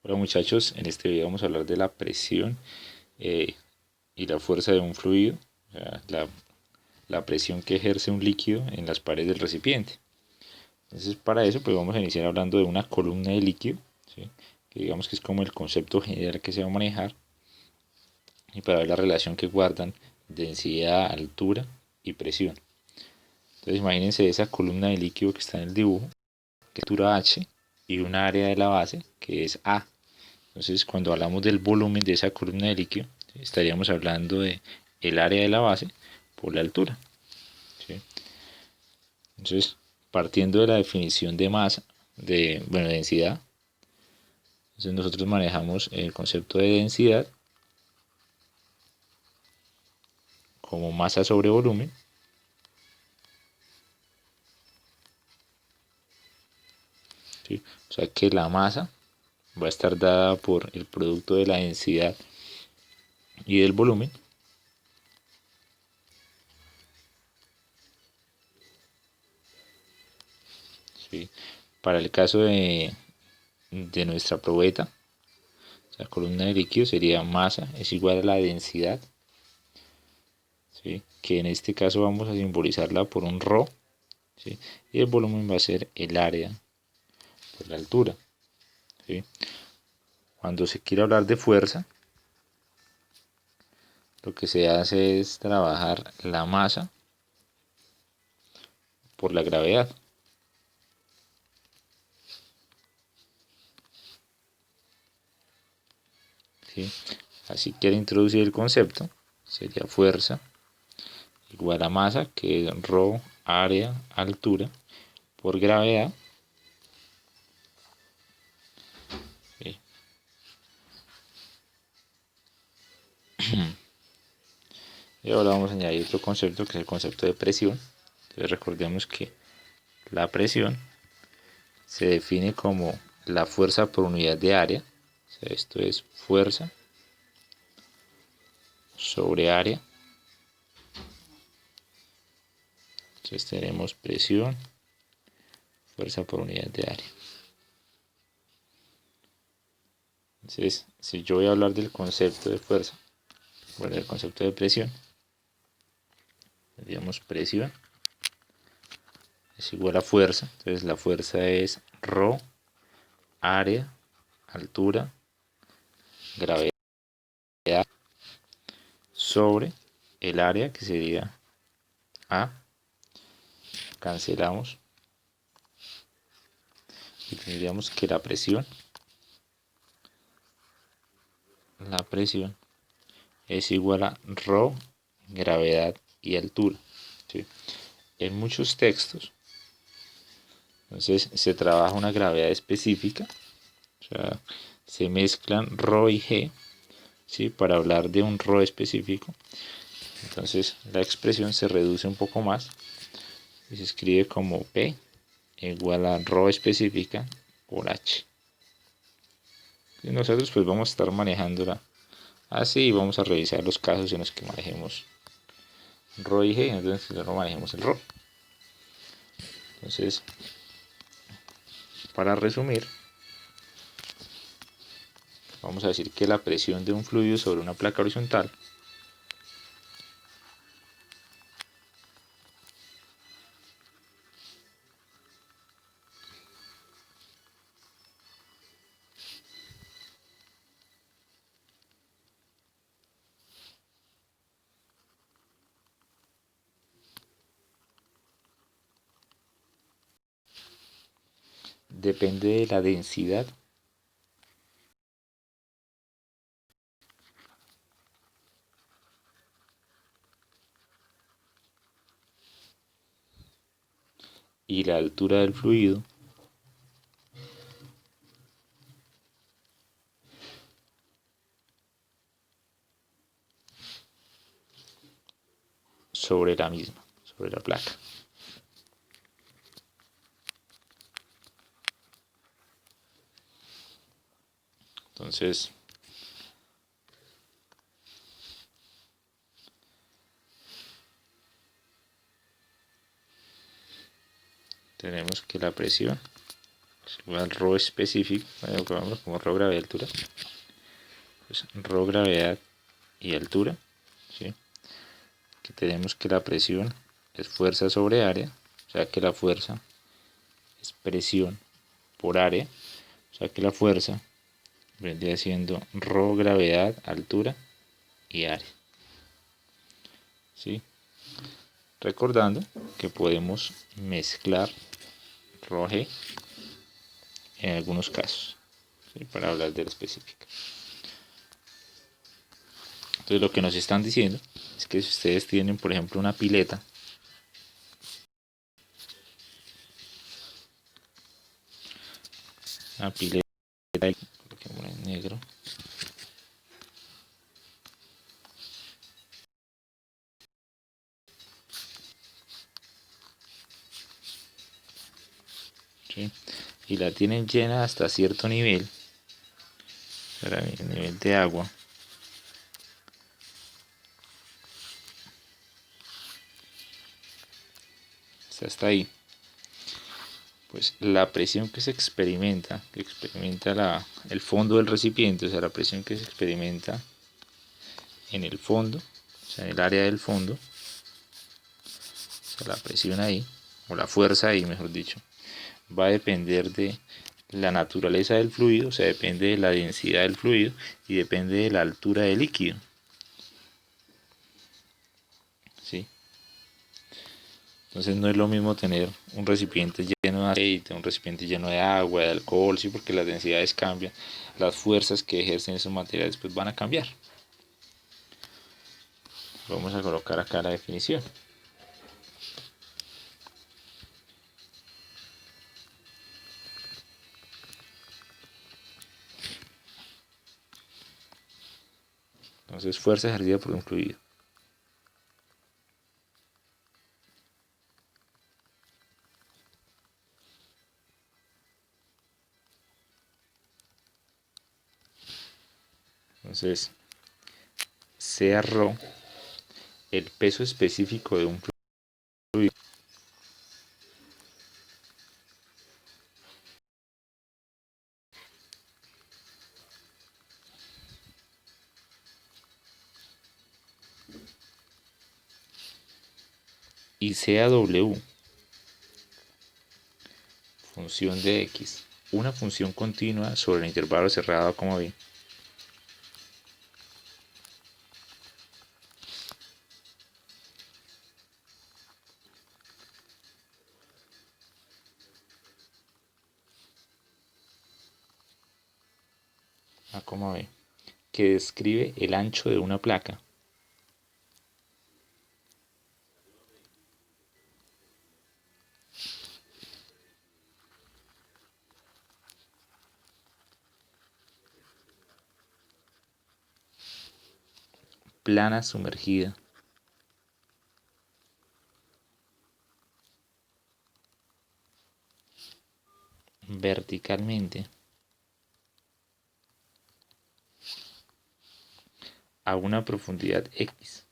Hola muchachos, en este video vamos a hablar de la presión y la fuerza de un fluido, o sea, la presión que ejerce un líquido en las paredes del recipiente. Entonces para eso pues vamos a iniciar hablando de una columna de líquido, ¿sí? Que digamos que es como el concepto general que se va a manejar, y para ver la relación que guardan densidad, altura y presión. Entonces imagínense esa columna de líquido que está en el dibujo, que es altura H y una área de la base que es A. Entonces, cuando hablamos del volumen de esa columna de líquido, ¿sí? Estaríamos hablando de el área de la base por la altura, ¿sí? Entonces, partiendo de la definición de masa, de densidad, entonces nosotros manejamos el concepto de densidad como masa sobre volumen, ¿sí? O sea que la masa va a estar dada por el producto de la densidad y del volumen, ¿sí? Para el caso de nuestra probeta, la columna de líquido sería masa es igual a la densidad, ¿sí? Que en este caso vamos a simbolizarla por un ρ, ¿sí? Y el volumen va a ser el área por la altura, ¿sí? Cuando se quiere hablar de fuerza, lo que se hace es trabajar la masa por la gravedad, ¿sí? Así quiere introducir el concepto, sería fuerza igual a masa, que es ρ, área, altura, por gravedad, ¿sí? Y ahora vamos a añadir otro concepto que es el concepto de presión. Entonces recordemos que la presión se define como la fuerza por unidad de área. O sea, esto es fuerza sobre área. Entonces tenemos presión, fuerza por unidad de área. Entonces, si yo voy a hablar del concepto de fuerza, bueno, del concepto de presión, digamos presión es igual a fuerza. Entonces la fuerza es ρ, área, altura, gravedad, sobre el área, que sería A. Cancelamos y tendríamos que la presión es igual a ρ, gravedad y altura, ¿sí? En muchos textos, entonces se trabaja una gravedad específica, o sea, se mezclan ρ y g, ¿sí? Para hablar de un ρ específico. Entonces la expresión se reduce un poco más y se escribe como P igual a ρ específica por H. Y nosotros pues vamos a estar manejándola así y vamos a revisar los casos en los que manejemos ρ y g, entonces no manejemos el ρ. Entonces, para resumir, vamos a decir que la presión de un fluido sobre una placa horizontal depende de la densidad y la altura del fluido sobre la misma, sobre la placa. Entonces, tenemos que la presión igual rho específico, como rho gravedad y altura, pues rho gravedad y altura, ¿sí? Que tenemos que la presión es fuerza sobre área, o sea que la fuerza es presión por área, o sea que la fuerza vendría siendo rho gravedad, altura y área, ¿sí? Recordando que podemos mezclar rho g en algunos casos, ¿sí? Para hablar de la específica. Entonces lo que nos están diciendo es que si ustedes tienen, por ejemplo, una pileta, en negro, ¿sí? Y la tienen llena hasta cierto nivel, para el nivel de agua, hasta ahí, pues la presión que experimenta el fondo del recipiente, o sea, la presión que se experimenta en el fondo, o sea, en el área del fondo, o sea, la presión ahí, o la fuerza ahí, mejor dicho, va a depender de la naturaleza del fluido, o sea, depende de la densidad del fluido y depende de la altura del líquido, ¿sí? Entonces no es lo mismo tener un recipiente lleno de aceite, un recipiente lleno de agua, de alcohol, sí, porque las densidades cambian, las fuerzas que ejercen esos materiales pues van a cambiar. Vamos a colocar acá la definición. Entonces, fuerza ejercida por un fluido. Entonces, sea ρ el peso específico de un fluido. Y sea W, función de X, una función continua sobre el intervalo cerrado como B. A como B, que describe el ancho de una placa. Plana sumergida. Verticalmente a una profundidad X.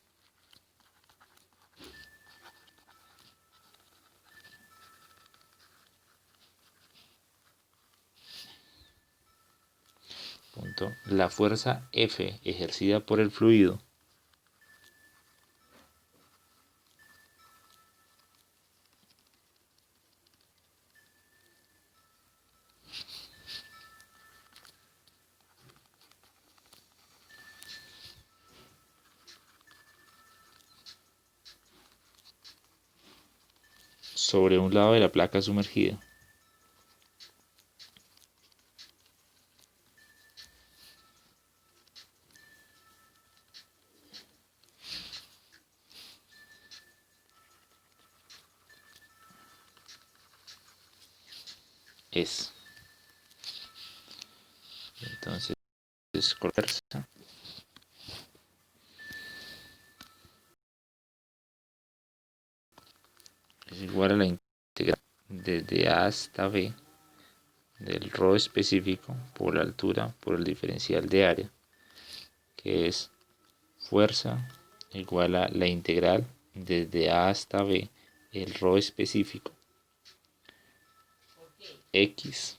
Punto. La fuerza F ejercida por el fluido sobre un lado de la placa sumergida es. Entonces, fuerza es igual a la integral desde A hasta B del ρ específico por la altura por el diferencial de área, que es fuerza igual a la integral desde A hasta B el ρ específico X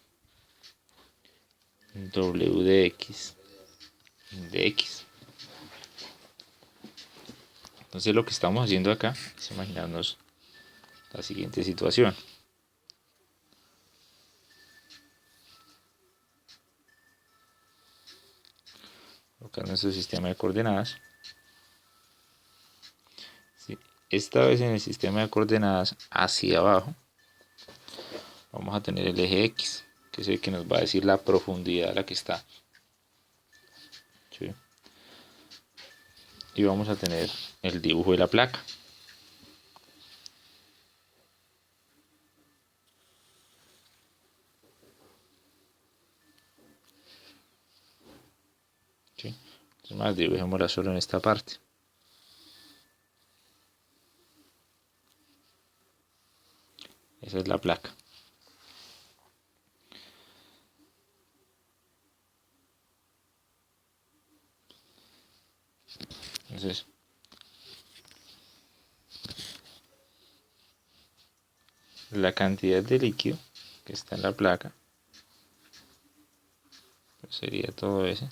W de X de X. Entonces lo que estamos haciendo acá es imaginarnos la siguiente situación. Colocar nuestro sistema de coordenadas. Sí, esta vez en el sistema de coordenadas hacia abajo vamos a tener el eje X, que es el que nos va a decir la profundidad a la que está. ¿Sí? Y vamos a tener el dibujo de la placa. ¿Sí? Entonces más dibujémosla solo en esta parte. Esa es la placa. Entonces, la cantidad de líquido que está en la placa pues sería todo ese.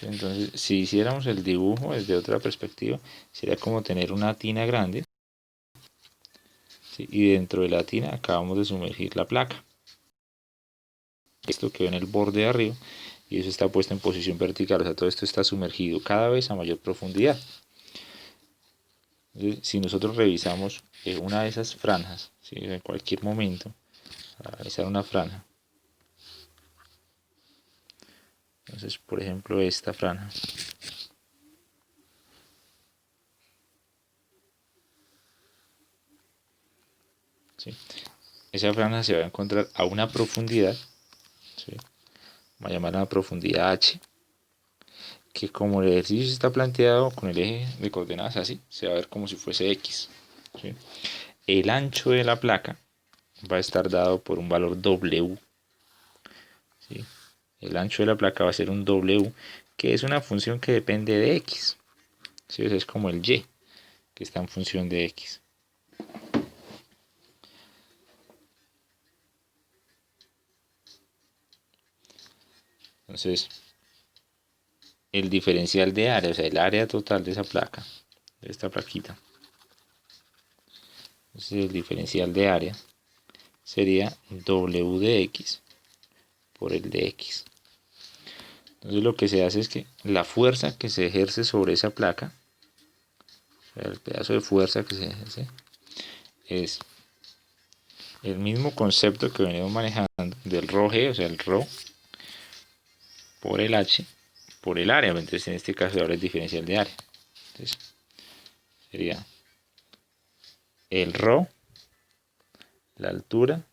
Entonces, si hiciéramos el dibujo desde otra perspectiva, sería como tener una tina grande, ¿sí? Y dentro de la tina acabamos de sumergir la placa. Esto quedó en el borde de arriba y eso está puesto en posición vertical, o sea, todo esto está sumergido cada vez a mayor profundidad. Entonces, si nosotros revisamos una de esas franjas, ¿sí? En cualquier momento, para realizar una franja, entonces por ejemplo esta franja, ¿sí? Esa franja se va a encontrar a una profundidad, ¿sí? Vamos a llamarla profundidad H, que como el ejercicio está planteado con el eje de coordenadas así, se va a ver como si fuese X, ¿sí? El ancho de la placa va a estar dado por un valor W, ¿sí? El ancho de la placa va a ser un W, que es una función que depende de X, ¿sí? Es como el Y, que está en función de X. Entonces, el diferencial de área, o sea, el área total de esa placa, de esta plaquita, entonces el diferencial de área sería W de X por el de X. Entonces lo que se hace es que la fuerza que se ejerce sobre esa placa, o sea, el pedazo de fuerza que se ejerce, es el mismo concepto que venimos manejando del ρ g, o sea, el ρ por el h por el área. Entonces en este caso ahora es diferencial de área. Entonces sería el ρ, la altura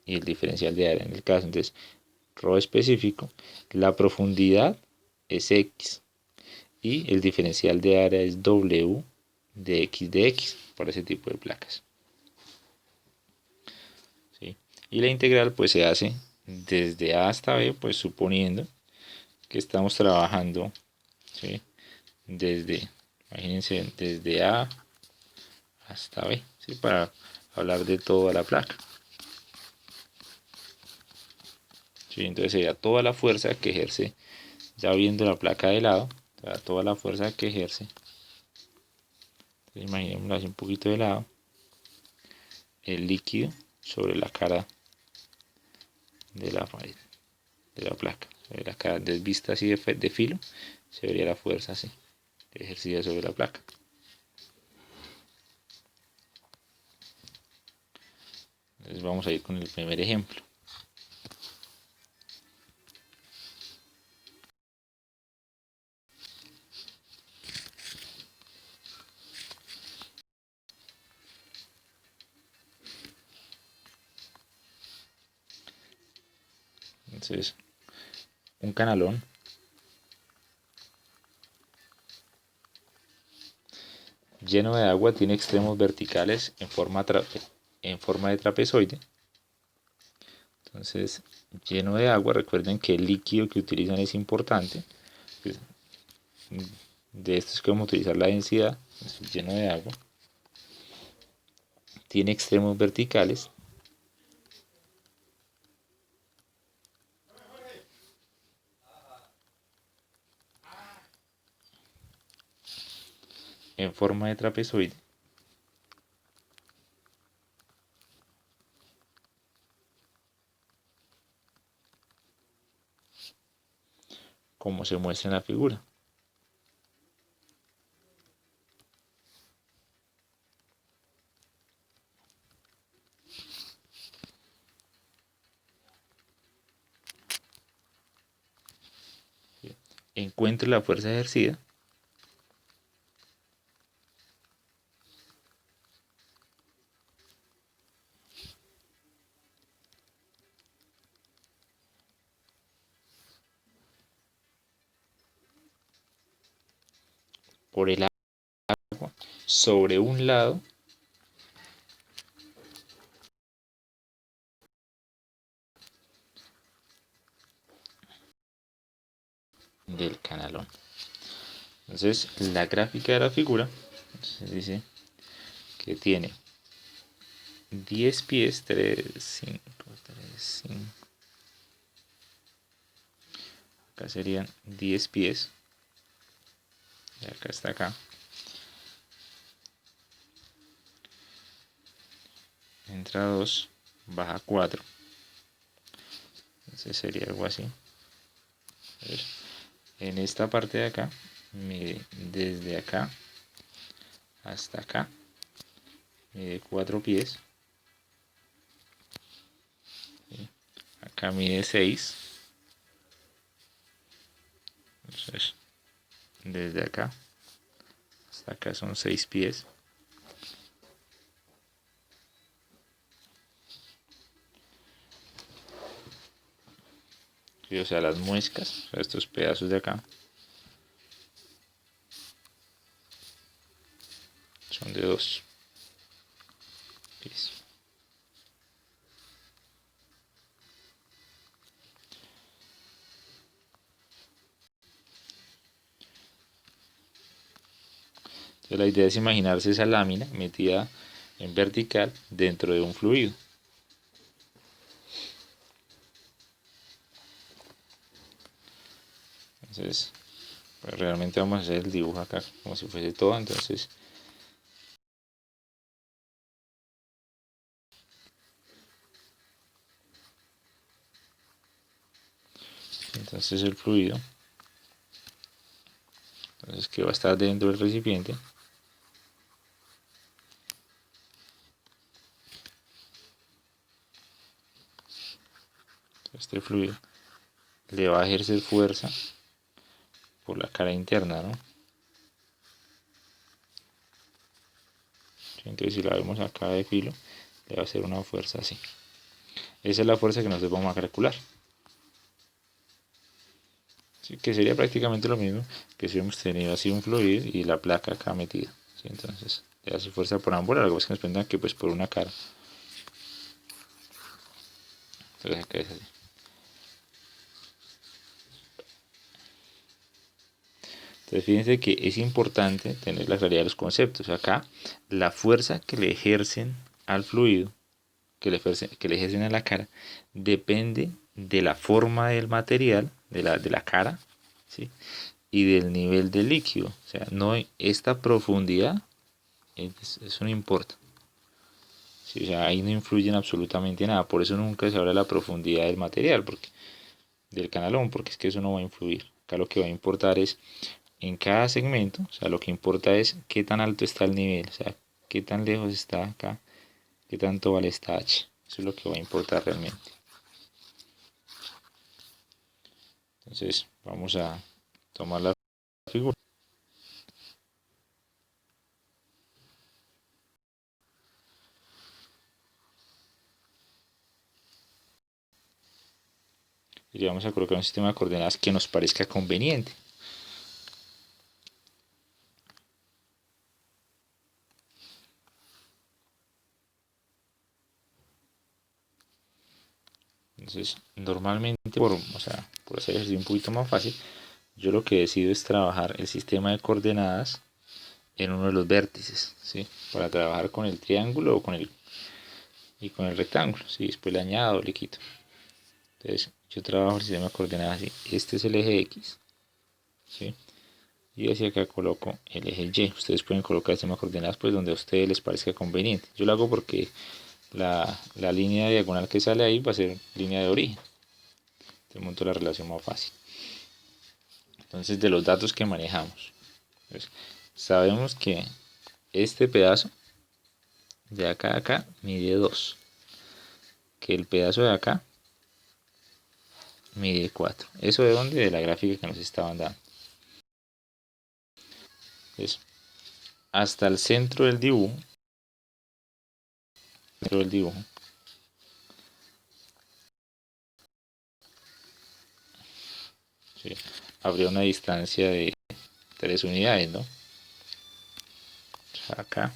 y el diferencial de área en el caso. Entonces ρ específico, la profundidad es x y el diferencial de área es w de x para ese tipo de placas. ¿Sí? Y la integral pues se hace desde A hasta B, pues suponiendo que estamos trabajando, ¿sí? Imagínense, desde A hasta B, ¿sí? Para hablar de toda la placa. ¿Sí? Entonces sería toda la fuerza que ejerce, ya viendo la placa de lado, toda la fuerza que ejerce. Entonces imaginémoslo así un poquito de lado, el líquido sobre la cara de la pared, de la placa, sobre la cara desvista así de filo, se vería la fuerza así, ejercida sobre la placa. Entonces vamos a ir con el primer ejemplo. Entonces, un canalón lleno de agua tiene extremos verticales en forma de trapezoide. Entonces, lleno de agua, recuerden que el líquido que utilizan es importante. Pues, de esto es que vamos a utilizar la densidad, lleno de agua. tiene extremos verticales en forma de trapezoide como se muestra en la figura. Encuentre la fuerza ejercida por el agua sobre un lado del canalón. Entonces la gráfica de la figura dice que tiene 10 pies, 3, 5, 3, 5. Acá serían 10 pies. De acá hasta acá. Entra 2, baja 4. Entonces sería algo así. A ver, en esta parte de acá, mide desde acá hasta acá. Mide 4 pies. Acá mide 6. Entonces, desde acá hasta acá son 6 pies. O sea, las muescas, o sea, estos pedazos de acá, son de 2 pies. Entonces, la idea es imaginarse esa lámina metida en vertical dentro de un fluido. Entonces, pues realmente vamos a hacer el dibujo acá como si fuese todo. Entonces el fluido, que va a estar dentro del recipiente, este fluido le va a ejercer fuerza por la cara interna, ¿no? Entonces si la vemos acá de filo, le va a hacer una fuerza así. Esa es la fuerza que nosotros vamos a calcular. ¿Sí? Que sería prácticamente lo mismo que si hubiéramos tenido así un fluido y la placa acá metida. ¿Sí? Entonces le hace fuerza por ambos, algo es que nos preguntan que pues por una cara. Entonces acá es así. Entonces fíjense que es importante tener la claridad de los conceptos. Acá la fuerza que le ejercen al fluido, que le ejercen a la cara, depende de la forma del material, de la cara, ¿sí? Y del nivel del líquido. O sea, no esta profundidad, eso no importa. ¿Sí? O sea, ahí no influyen absolutamente nada. Por eso nunca se habla de la profundidad del material, del canalón, porque es que eso no va a influir. Acá lo que va a importar es en cada segmento, o sea, lo que importa es qué tan alto está el nivel, o sea, qué tan lejos está acá, qué tanto vale esta H. Eso es lo que va a importar realmente. Entonces, vamos a tomar la figura. Y le vamos a colocar un sistema de coordenadas que nos parezca conveniente. Entonces, normalmente, por hacer ejercicio un poquito más fácil, yo lo que decido es trabajar el sistema de coordenadas en uno de los vértices, ¿sí? Para trabajar con el triángulo o con y con el rectángulo, ¿sí? Después le añado, le quito. Entonces yo trabajo el sistema de coordenadas así. Este es el eje X, ¿sí? Y hacia acá coloco el eje Y. Ustedes pueden colocar el sistema de coordenadas pues donde a ustedes les parezca conveniente. Yo lo hago porque la línea diagonal que sale ahí va a ser línea de origen. Te monto la relación más fácil. Entonces, de los datos que manejamos, pues, sabemos que este pedazo de acá a acá mide 2, que el pedazo de acá mide 4. ¿Eso de dónde? De la gráfica que nos estaban dando. Entonces, hasta el centro del dibujo, ¿sí? Habría una distancia de 3 unidades, ¿no? Acá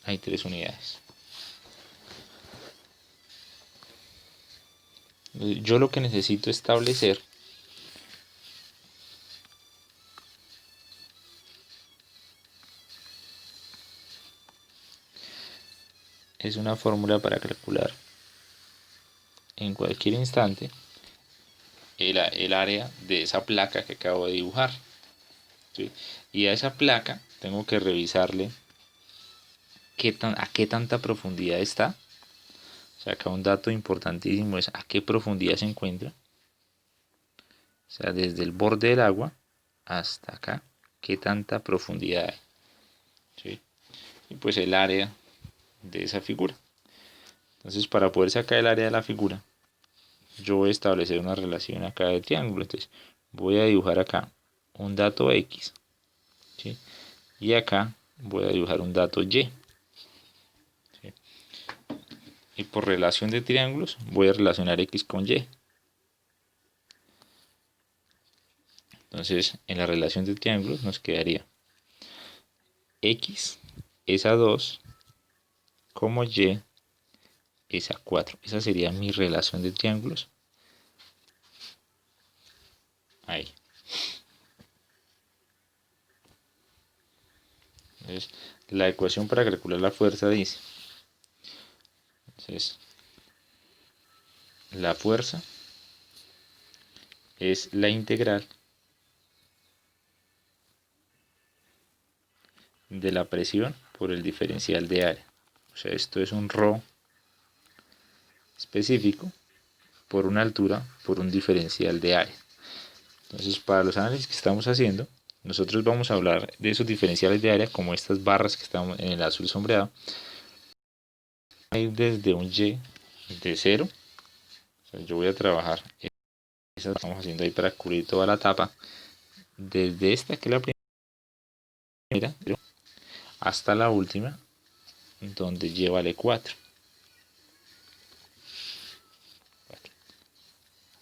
hay 3 unidades. Yo lo que necesito establecer es una fórmula para calcular en cualquier instante el área de esa placa que acabo de dibujar, ¿sí? Y a esa placa tengo que revisarle a qué tanta profundidad está. O sea, acá un dato importantísimo es a qué profundidad se encuentra. O sea, desde el borde del agua hasta acá, qué tanta profundidad hay, ¿sí? Y pues el área de esa figura. Entonces, para poder sacar el área de la figura, yo voy a establecer una relación acá de triángulo. Entonces, voy a dibujar acá un dato X, ¿sí? Y acá voy a dibujar un dato Y, ¿sí? Y por relación de triángulos voy a relacionar X con Y. Entonces, en la relación de triángulos nos quedaría X es a 2, como Y es a 4. Esa sería mi relación de triángulos. Ahí. Entonces, la ecuación para calcular la fuerza dice, entonces, la fuerza es la integral de la presión por el diferencial de área. O sea, esto es un ρ específico por una altura por un diferencial de área. Entonces, para los análisis que estamos haciendo, nosotros vamos a hablar de esos diferenciales de área como estas barras que estamos en el azul sombreado. Hay desde un Y de 0. O sea, yo voy a trabajar esa que estamos haciendo ahí para cubrir toda la tapa. Desde esta que es la primera hasta la última, donde Y vale 4.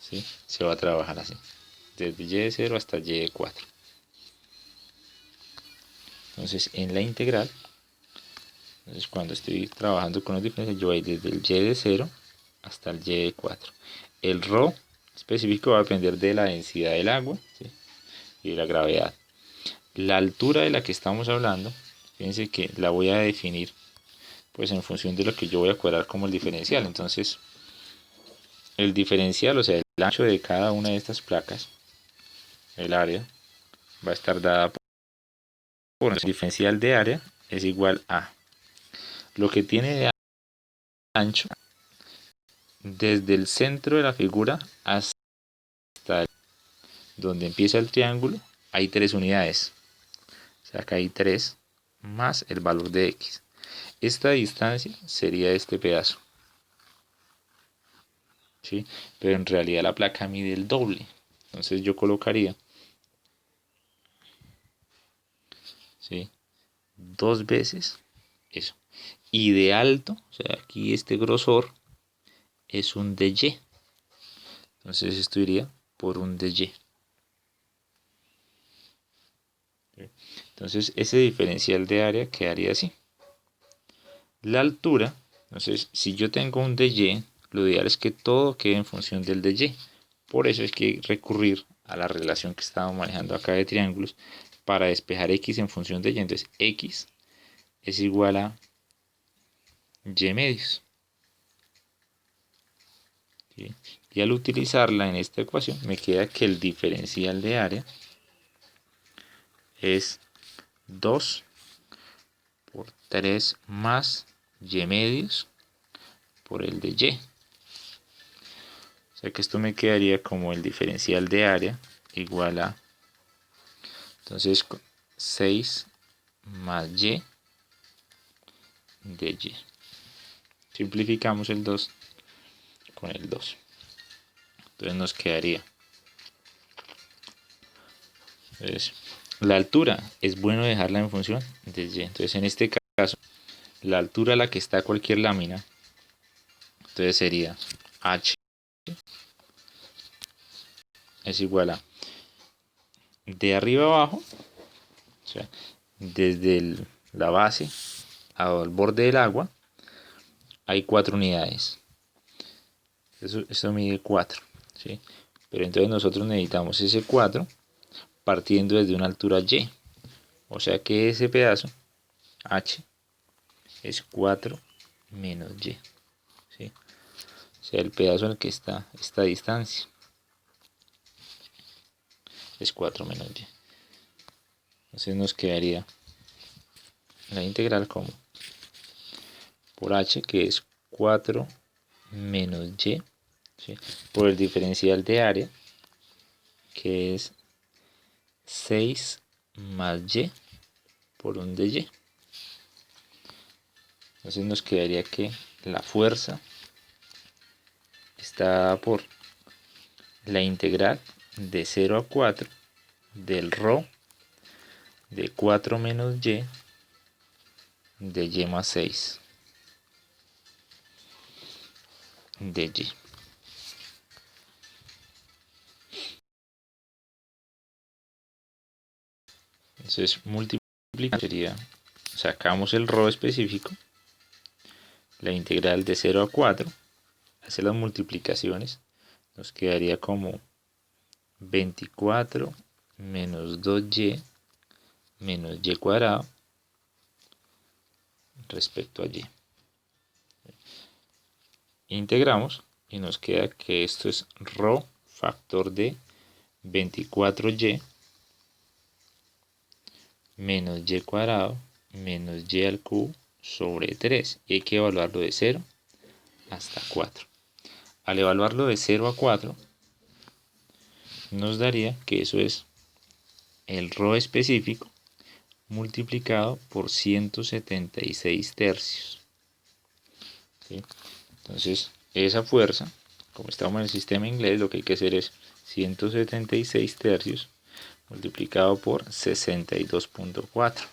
¿Sí? Se va a trabajar así. Desde Y de 0 hasta Y de 4. Entonces, en la integral, entonces cuando estoy trabajando con los diferenciales, yo voy desde el Y de 0 hasta el Y de 4. El ρ específico va a depender de la densidad del agua, ¿sí? Y de la gravedad. La altura de la que estamos hablando, fíjense que la voy a definir pues en función de lo que yo voy a cuadrar como el diferencial. Entonces, el diferencial, o sea, el ancho de cada una de estas placas, el área, va a estar dada por el diferencial de área es igual a lo que tiene de ancho desde el centro de la figura hasta donde empieza el triángulo, hay 3 unidades. O sea, acá hay 3 más el valor de X. Esta distancia sería este pedazo, ¿sí? Pero en realidad la placa mide el doble. Entonces yo colocaría, ¿sí?, 2 veces eso. Y de alto, o sea, aquí este grosor es un dy. Entonces esto iría por un dy. Entonces ese diferencial de área quedaría así. La altura, entonces si yo tengo un dy, lo ideal es que todo quede en función del dy. Por eso es que recurrir a la relación que estamos manejando acá de triángulos para despejar x en función de y. Entonces x es igual a Y medios. ¿Sí? Y al utilizarla en esta ecuación me queda que el diferencial de área es 2 por 3 más y medios por el de y. O sea que esto me quedaría como el diferencial de área igual a, entonces, 6 más y de y. Simplificamos el 2 con el 2. Entonces nos quedaría. Entonces, la altura es bueno dejarla en función de y. Entonces en este caso, la altura a la que está cualquier lámina, entonces sería h es igual a de arriba abajo, o sea, desde la base al borde del agua, hay 4 unidades. Eso mide 4. ¿Sí? Pero entonces nosotros necesitamos ese 4 partiendo desde una altura y. O sea que ese pedazo, h, es 4 menos y. ¿Sí? O sea, el pedazo en el que está esta distancia es 4 menos y. Entonces nos quedaría la integral como por h, que es 4 menos y, ¿sí? Por el diferencial de área, que es 6 más y por un de y. Entonces nos quedaría que la fuerza está por la integral de 0 a 4 del ρ de 4 menos y de y más 6 de y. Entonces multiplicamos, sería, sacamos el ρ específico, la integral de 0 a 4, hace las multiplicaciones, nos quedaría como 24 menos 2y menos y cuadrado respecto a y. Integramos y nos queda que esto es ρ factor de 24y menos y cuadrado menos y al cubo sobre 3. Y hay que evaluarlo de 0 hasta 4. Al evaluarlo de 0 a 4, nos daría que eso es el ρ específico multiplicado por 176 tercios. ¿Sí? Entonces, esa fuerza, como estamos en el sistema inglés, lo que hay que hacer es 176 tercios multiplicado por 62.4,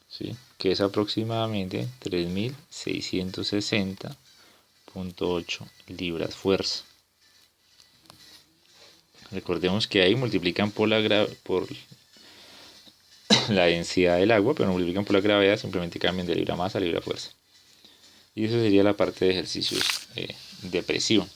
¿sí? Que es aproximadamente 3660.8 libras fuerza. Recordemos que ahí multiplican por la densidad del agua, pero no multiplican por la gravedad, simplemente cambian de libra masa a libra fuerza. Y eso sería la parte de ejercicios de presión.